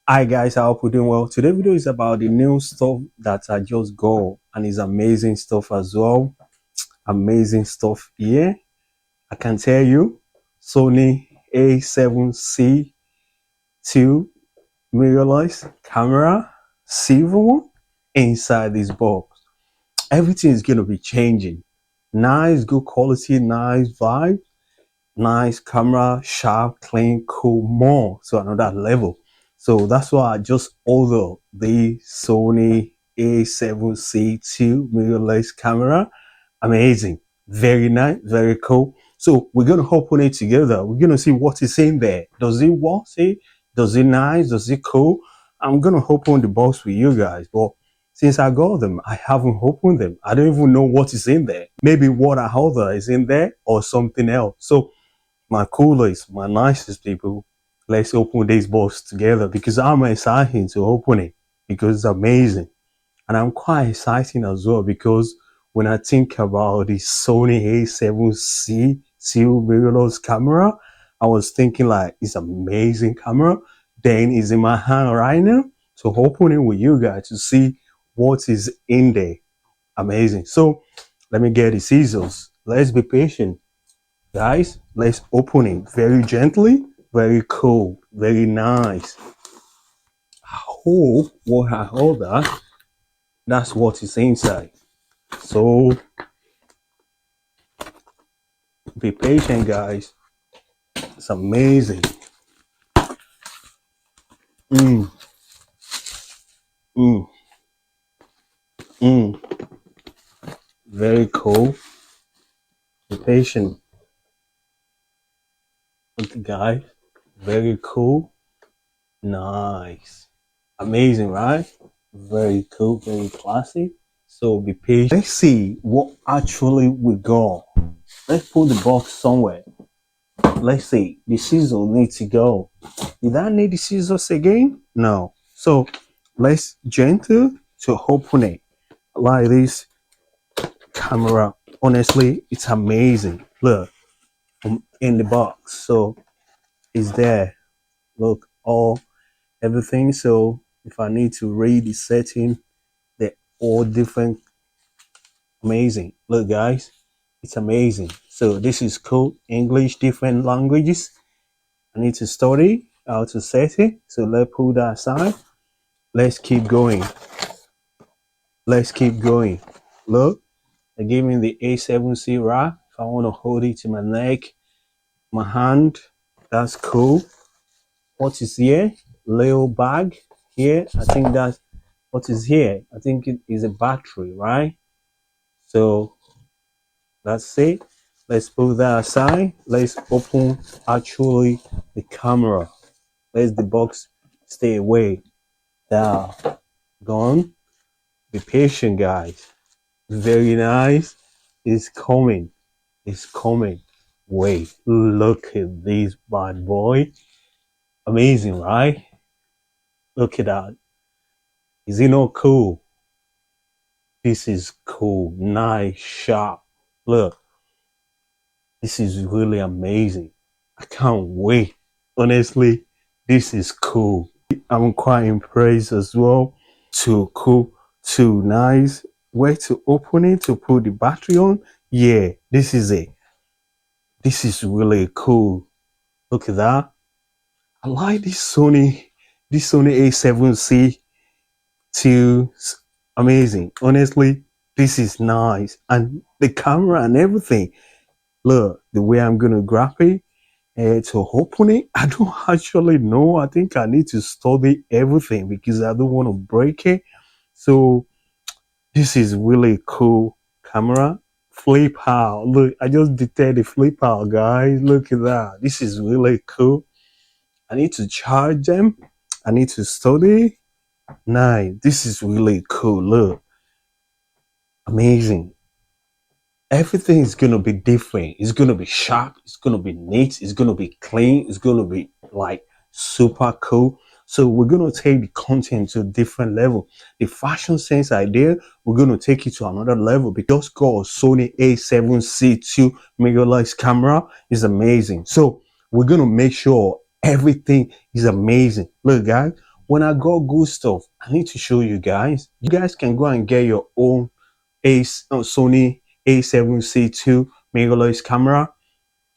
Hi guys, I hope you're doing well. Today's video is about the new stuff that I just got, and it's amazing stuff as well. Amazing stuff here. I can tell you, Sony a7C 2 mirrorless camera, silver one, inside this box. Everything is gonna be changing. Nice, good quality, nice vibe, nice camera, sharp, clean, cool, more to another level. So that's why I just ordered the Sony a7C 2 mirrorless camera. Amazing, very nice, very cool. So we're gonna open it together. We're gonna see what is in there. Does it work? Does it nice? Does it cool? I'm gonna open the box with you guys, but since I got them, I haven't opened them. I don't even know what is in there. Maybe what I order is in there or something else. So my coolest, my nicest people, let's open this box together because I'm excited to open it because it's amazing. And I'm quite excited as well because when I think about the Sony a7C 2 mirrorless camera, I was thinking like it's amazing camera. Then it's in my hand right now to open it with you guys to see what is in there. Amazing. So let me get the scissors. Let's be patient. Guys, let's open it very gently, very cool, very nice. I hope what I order, that's what is inside. So be patient, guys. It's amazing. Mm, mm, mm. Very cool. Be patient. Okay, guys. Very cool. Nice. Amazing, right? Very cool, very classy. So be patient. Let's see what actually we got. Let's put the box somewhere. Let's see. The scissors need to go. Did I need the scissors again? No. So let's gentle to open it like this. Camera, honestly, it's amazing. Look, in the box. So it's there. Look, everything. So if I need to read the setting, they're all different. Amazing. Look, guys, it's amazing. So this is cool. English, different languages. I need to study how to set it. So let's put that aside. Let's keep going. Let's keep going. Look, they gave me the a7C wrap. If I want to hold it to my neck, my hand, that's cool. What is here? Little bag here. I think that's what is here. I think it is a battery, right? So that's it. Let's put that aside. Let's open actually the camera. Let the box stay away. Down. Gone. Be patient, guys. Very nice. It's coming. It's coming. Wait, look at this bad boy. Amazing, right? Look at that. Is it not cool? This is cool. Nice, sharp. Look. This is really amazing. I can't wait. Honestly, this is cool. I'm quite impressed as well. Too cool, too nice. Where to open it to put the battery on? Yeah, this is it. This is really cool. Look at that. I like this Sony a7C 2. Amazing. Honestly, this is nice. And the camera and everything. Look, the way I'm gonna grab it to open it, I don't actually know. I think I need to study everything because I don't want to break it. So this is really cool camera. Flip out. Look, I just detected the flip out, guys. Look at that. This is really cool. I need to charge them. I need to study. Nice. This is really cool. Look. Amazing. Everything is going to be different. It's going to be sharp. It's going to be neat. It's going to be clean. It's going to be like super cool. So we're going to take the content to a different level. The fashion sense idea, we're going to take it to another level because got Sony a7C 2 mirrorless camera is amazing. So we're going to make sure everything is amazing. Look, guys, when I got good stuff, I need to show you guys. You guys can go and get your own Sony a7C2 mirrorless camera.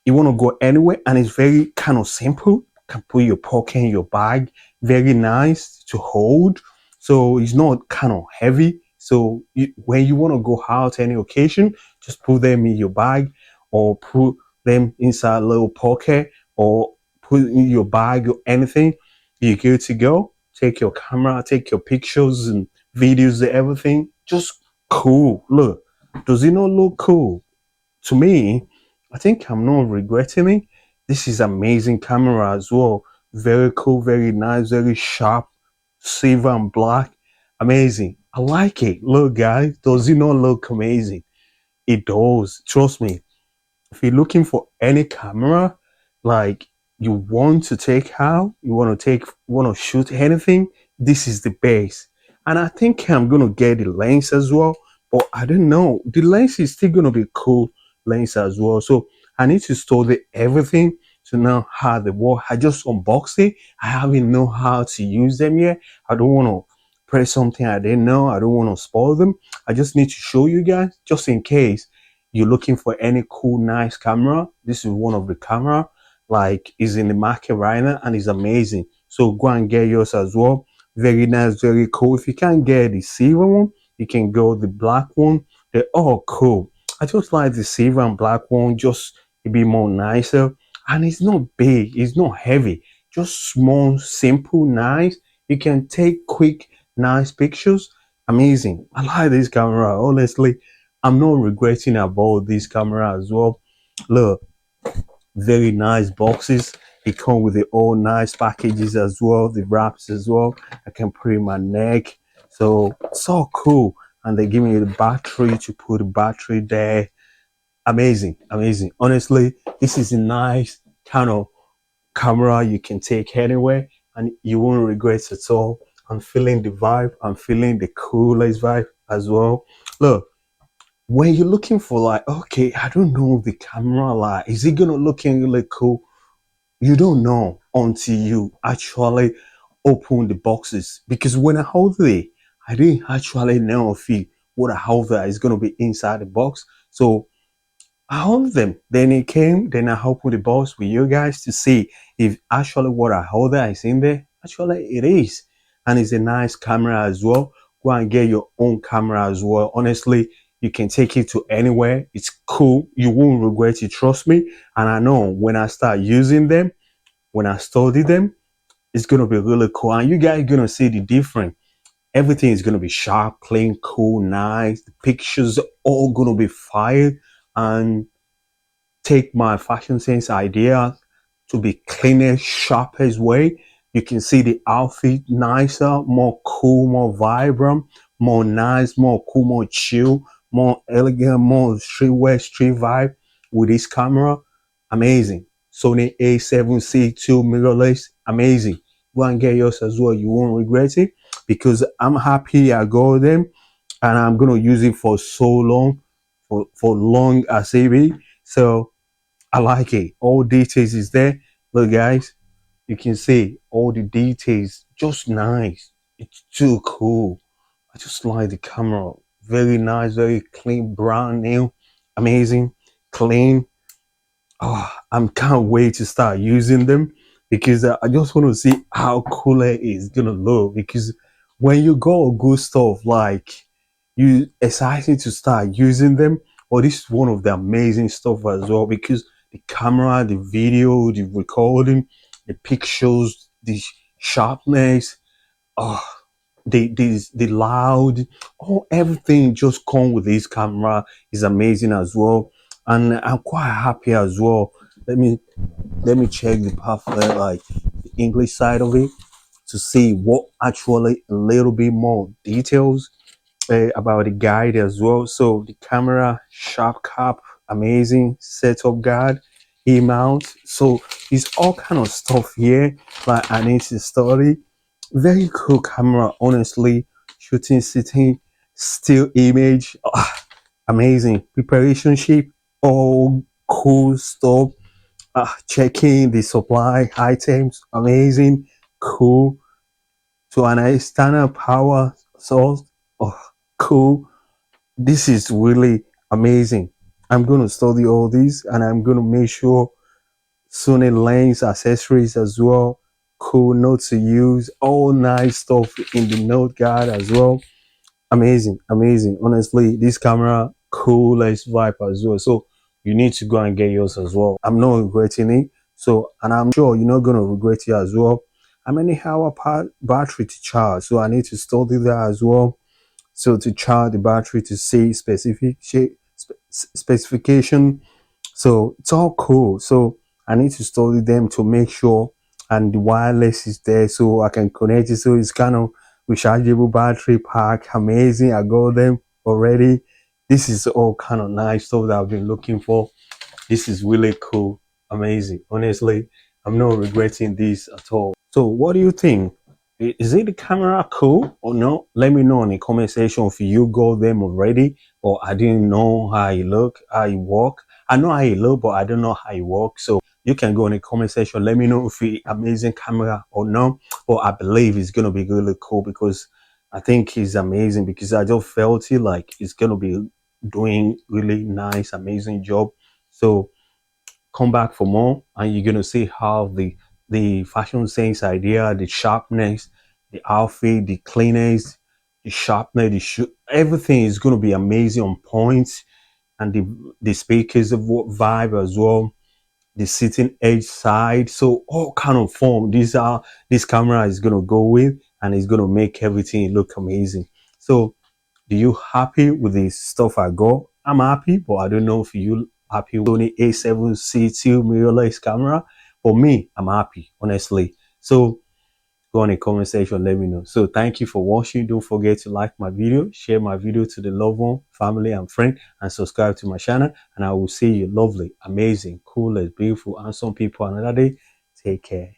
You want to go anywhere, and it's very kind of simple. You can put your pocket in your bag, very nice to hold, so it's not kind of heavy. So when you want to go out any occasion, just put them in your bag, or put them inside a little pocket, or put in your bag or anything. You're good to go. Take your camera, take your pictures and videos and everything. Just cool. Look, does it not look cool? To me, I think I'm not regretting it. This is amazing camera as well. Very cool, very nice, very sharp, silver and black. Amazing. I like it. Look, guys, does it not look amazing? It does. Trust me. If you're looking for any camera, like you want to take out, want to shoot anything, this is the base. And I think I'm gonna get the lens as well, but I don't know. The lens is still gonna be cool lens as well. So I need to store everything to know how they work. I just unboxed it. I haven't know how to use them yet. I don't want to press something I didn't know. I don't want to spoil them. I just need to show you guys just in case you're looking for any cool, nice camera. This is one of the camera like is in the market right now and is amazing. So go and get yours as well. Very nice, very cool. If you can't get the silver one, you can go the black one. They're all cool. I just like the silver and black one, just a bit more nicer. And it's not big, it's not heavy, just small, simple, nice. You can take quick, nice pictures. Amazing. I like this camera, honestly. I'm not regretting about this camera as well. Look, very nice boxes. It comes with the all nice packages as well, the wraps as well. I can put in my neck. So cool. And they give me the battery to put the battery there. Amazing, amazing. Honestly, this is a nice kind of camera you can take anywhere and you won't regret it at all. I'm feeling the vibe. I'm feeling the coolest vibe as well. Look, when you're looking for like, okay, I don't know the camera, like, is it gonna look really cool? You don't know until you actually open the boxes. Because when I hold it, I didn't actually know if what I hold there is gonna be inside the box. So I hold them. Then it came, then I opened the box with you guys to see if actually what I hold there is in there. Actually, it is. And it's a nice camera as well. Go and get your own camera as well. Honestly, you can take it to anywhere. It's cool. You won't regret it. Trust me. And I know when I start using them, when I study them, it's going to be really cool. And you guys are going to see the difference. Everything is going to be sharp, clean, cool, nice. The pictures are all going to be fire. And take my fashion sense idea to be cleanest, sharpest way. You can see the outfit nicer, more cool, more vibrant, more nice, more cool, more chill, more elegant, more streetwear, street vibe with this camera. Amazing. Sony a7C2 mirrorless. Amazing. Go and get yours as well. You won't regret it because I'm happy I got them and I'm going to use it for so long, for long as it be. So I like it. All details is there. Look, guys, you can see all the details. Just nice. It's too cool. I just like the camera. Very nice, very clean, brand new, amazing, clean. Oh, I can't wait to start using them because I just want to see how cool it is gonna look. Because when you got good stuff, like you excited to start using them. Well, this is one of the amazing stuff as well because the camera, the video, the recording, the pictures, the sharpness, oh, the loud, oh, everything just come with this camera is amazing as well. And I'm quite happy as well. Let me check the pamphlet, like the English side of it, to see what actually a little bit more details about the guide as well. So the camera, sharp cap, amazing setup guide, e mount. So it's all kind of stuff here like I need to study. Very cool camera, honestly. Shooting, sitting, still image, amazing. Preparation sheet, all cool stuff. Checking the supply items, amazing, cool. So an external power source. Oh, cool. This is really amazing. I'm going to study all these and I'm going to make sure Sony lens accessories as well. Cool note to use. All nice stuff in the note guard as well. Amazing, amazing. Honestly, this camera cool as vibe as well. So you need to go and get yours as well. I'm not regretting it. So, and I'm sure you're not gonna regret it as well. How many hour battery to charge? So I need to study that as well. So to charge the battery to see specification. So it's all cool. So I need to study them to make sure, and the wireless is there so I can connect it. So it's kind of rechargeable battery pack. Amazing. I got them already. This is all kind of nice stuff that I've been looking for. This is really cool. Amazing. Honestly, I'm not regretting this at all. So what do you think? Is it the camera cool or no? Let me know in the comment section if you got them already or I didn't know how you look, how you walk. I know how you look, but I don't know how you walk. So you can go in the comment section. Let me know if it's amazing camera or no. But I believe it's gonna be really cool because I think it's amazing because I just felt it like it's gonna be doing really nice, amazing job. So come back for more and you're gonna see how the fashion sense idea, the sharpness, the outfit, the cleanness, the sharpness, the shoe, everything is gonna be amazing on point. And the speakers of what vibe as well, the sitting edge side. So all kind of form this camera is gonna go with and it's gonna make everything look amazing. So do you happy with the stuff I got? I'm happy, but I don't know if you happy with Sony a7C mirrorless camera. For me, I'm happy, honestly. So go on the comment section, let me know. So thank you for watching. Don't forget to like my video, share my video to the loved one, family and friend, and subscribe to my channel. And I will see you lovely, amazing, cool, beautiful, handsome people another day. Take care.